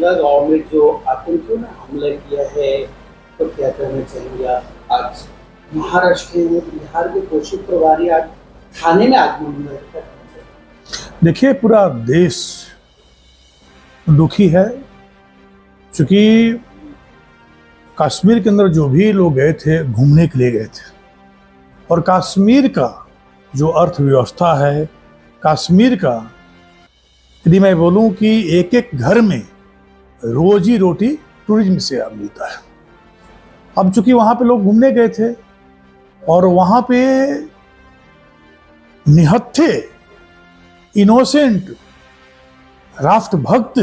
चाहूँगा, गाँव में जो आतंकियों ने हमला किया है तो क्या कहना चाहेंगे आप? आज महाराष्ट्र में बिहार के पोषित प्रभारी आज थाने में आगमन है। देखिए, पूरा देश दुखी है, क्योंकि कश्मीर के अंदर जो भी लोग गए थे घूमने के लिए गए थे, और कश्मीर का जो अर्थव्यवस्था है, कश्मीर का यदि मैं बोलूं कि एक एक घर में रोजी रोटी टूरिज्म से मिलता है। अब चूंकि वहां पे लोग घूमने गए थे और वहां पे निहत्थे इनोसेंट राष्ट्रभक्त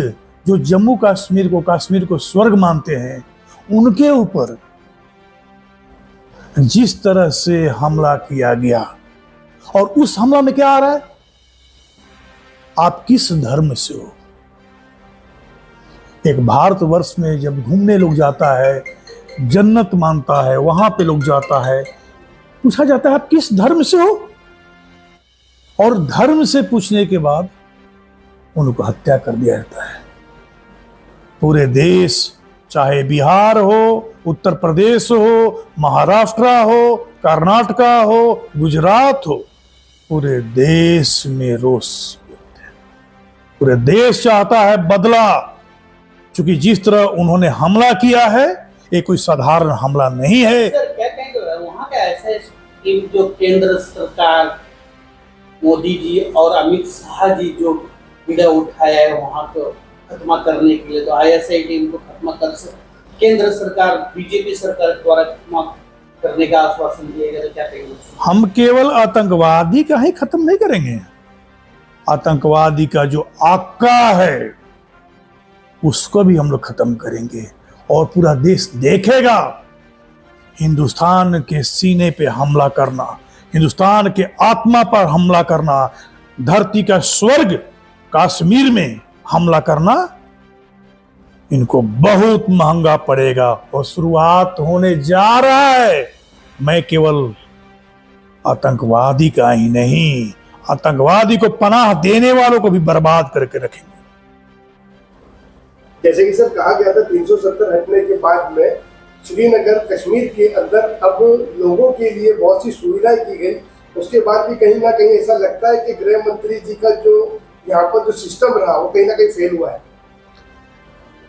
जो जम्मू कश्मीर को स्वर्ग मानते हैं, उनके ऊपर जिस तरह से हमला किया गया, और उस हमला में क्या आ रहा है, आप किस धर्म से हो। एक भारतवर्ष में जब घूमने लोग जाता है, जन्नत मानता है, वहां पे लोग जाता है, पूछा जाता है आप किस धर्म से हो, और धर्म से पूछने के बाद उनको हत्या कर दिया जाता है। पूरे देश, चाहे बिहार हो, उत्तर प्रदेश हो, महाराष्ट्र हो, कर्नाटका हो, गुजरात हो, पूरे देश में रोष व्यक्त है। पूरे देश चाहता है बदला, क्योंकि जिस तरह उन्होंने हमला किया है, ये कोई साधारण हमला नहीं है। सर, क्या कहेंगे वहाँ का ऐसा जो केंद्र सरकार मोदी जी और अमित शाह जी जो बीड़ा उठाया है वहाँ को खत्म करने के लिए, तो ISI टीम को खत्म कर सकते, केंद्र सरकार बीजेपी सरकार द्वारा खत्म करने का आश्वासन दिया गया, तो क्या कहेंगे? हम केवल आतंकवादी का ही खत्म नहीं करेंगे, आतंकवादी का जो आका है उसको भी हम लोग खत्म करेंगे, और पूरा देश देखेगा हिंदुस्तान के सीने पे हमला करना, हिंदुस्तान के आत्मा पर हमला करना, धरती का स्वर्ग कश्मीर में हमला करना, इनको बहुत महंगा पड़ेगा, और शुरुआत होने जा रहा है। मैं केवल आतंकवादी का ही नहीं, आतंकवादी को पनाह देने वालों को भी बर्बाद करके रखेंगे। जैसे कि सर कहा गया था 370 हटने के बाद में श्रीनगर कश्मीर के अंदर अब लोगों के लिए बहुत सी सुविधाएं की गई, उसके बाद भी कहीं ना कहीं ऐसा लगता है कि गृह मंत्री जी का जो यहाँ पर जो सिस्टम रहा वो कहीं ना कहीं फेल हुआ है।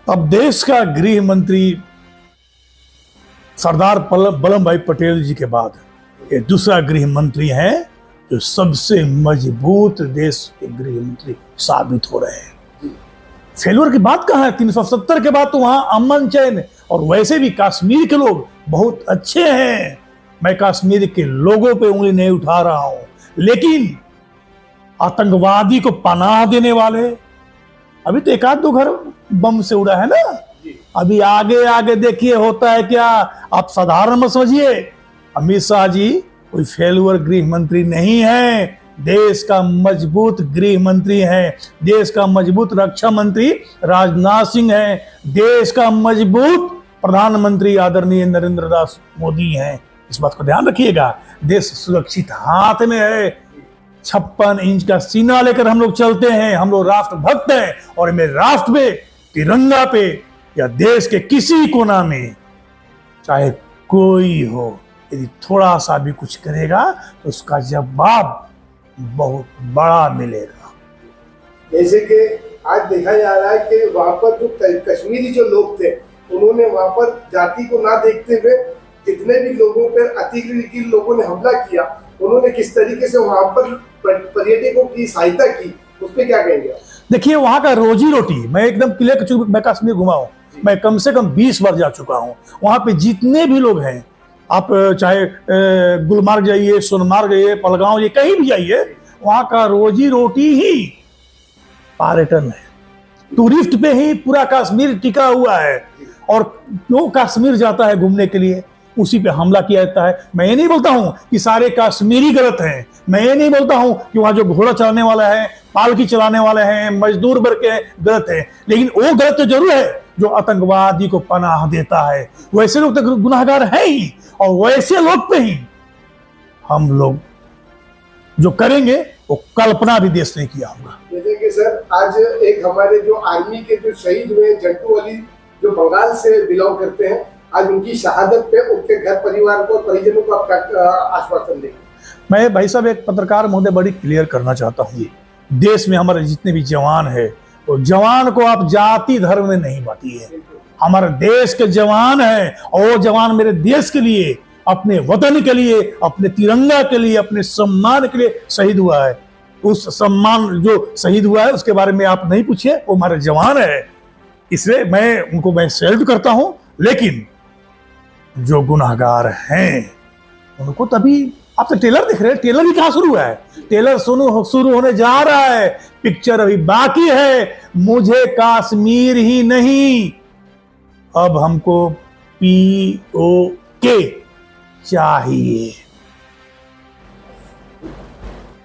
अब देश का गृह मंत्री सरदार वल्लभ भाई पटेल जी के बाद ये दूसरा गृह मंत्री है जो सबसे मजबूत देश के गृह मंत्री साबित हो रहे हैं। फेलुअर की बात कहाँ है, 370 के बाद तो वहां अमन चैन, और वैसे भी कश्मीर के लोग बहुत अच्छे हैं, मैं कश्मीर के लोगों पे उंगली नहीं उठा रहा हूं, लेकिन आतंकवादी को पनाह देने वाले, अभी तो एक आध दो घर बम से उड़ा है ना, अभी आगे आगे देखिए होता है क्या। आप साधारण मत समझिए, अमित शाह जी कोई फेलुअर गृह मंत्री नहीं है, देश का मजबूत गृह मंत्री है, देश का मजबूत रक्षा मंत्री राजनाथ सिंह है, देश का मजबूत प्रधानमंत्री आदरणीय नरेंद्र दास मोदी हैं। इस बात को ध्यान रखिएगा, देश सुरक्षित हाथ में है। 56 इंच का सीना लेकर हम लोग चलते हैं, हम लोग राष्ट्रभक्त हैं, और मेरे राष्ट्र पे, तिरंगा पे, या देश के किसी कोना में चाहे कोई हो, यदि थोड़ा सा भी कुछ करेगा तो उसका जवाब बहुत बड़ा मिलेगा। जैसे कि आज देखा जा रहा है कि वहाँ पर जो कश्मीरी जो लोग थे, उन्होंने वहाँ पर जाति को ना देखते हुए जितने भी लोगों पर अतिक्रमण लोगों ने हमला किया, उन्होंने किस तरीके से वहाँ पर पर्यटकों की सहायता की, उस पर क्या कहेंगे? देखिए, वहाँ का रोजी रोटी, मैं एकदम क्लियर, मैं कश्मीर घुमा हूँ, मैं कम से कम 20 बार जा चुका हूँ। वहाँ पे जितने भी लोग हैं, आप चाहे गुलमर्ग जाइए, सोनमर्ग जाइए, पहलगांव जाइए, कहीं भी जाइए, वहाँ का रोजी रोटी ही पर्यटन है, टूरिस्ट पे ही पूरा कश्मीर टिका हुआ है। और क्यों कश्मीर जाता है घूमने के लिए, उसी पे हमला किया जाता है। मैं ये नहीं बोलता हूँ कि सारे कश्मीरी गलत हैं, मैं ये नहीं बोलता हूँ कि वहाँ जो घोड़ा चलाने वाला है, पालकी चलाने वाले हैं, मजदूर वर्ग के गलत है, लेकिन वो गलत तो जरूर है जो आतंकवादी को पनाह देता है। वैसे लोग तो गुनाहगार है ही, और वैसे लोग पे ही हम लोग जो करेंगे वो कल्पना भी देश ने किया होगा। जैसे कि सर आज एक हमारे जो आर्मी के जो शहीद हुए जंटू अली जो बंगाल से बिलोंग करते हैं, आज उनकी शहादत पे उनके घर परिवार को परिजनों को आप क्या आश्वासन देंगे? मैं भाई साहब एक पत्रकार महोदय बड़ी क्लियर करना चाहता हूँ, देश में हमारे जितने भी जवान है तो जवान को आप जाति धर्म में नहीं बांटिए। हमारे देश के जवान है और वो जवान मेरे देश के लिए, अपने वतन के लिए, अपने तिरंगा के लिए, अपने सम्मान के लिए शहीद हुआ है। उस सम्मान जो शहीद हुआ है उसके बारे में आप नहीं पूछिए, वो हमारे जवान है, इसलिए मैं सैल्यूट करता हूं। लेकिन जो गुनाहगार हैं उनको तभी आप तो ट्रेलर दिख रहे हैं, ट्रेलर ही कहाँ शुरू हुआ है? ट्रेलर शुरू होने जा रहा है, पिक्चर अभी बाकी है। मुझे कश्मीर ही नहीं, अब हमको POK चाहिए।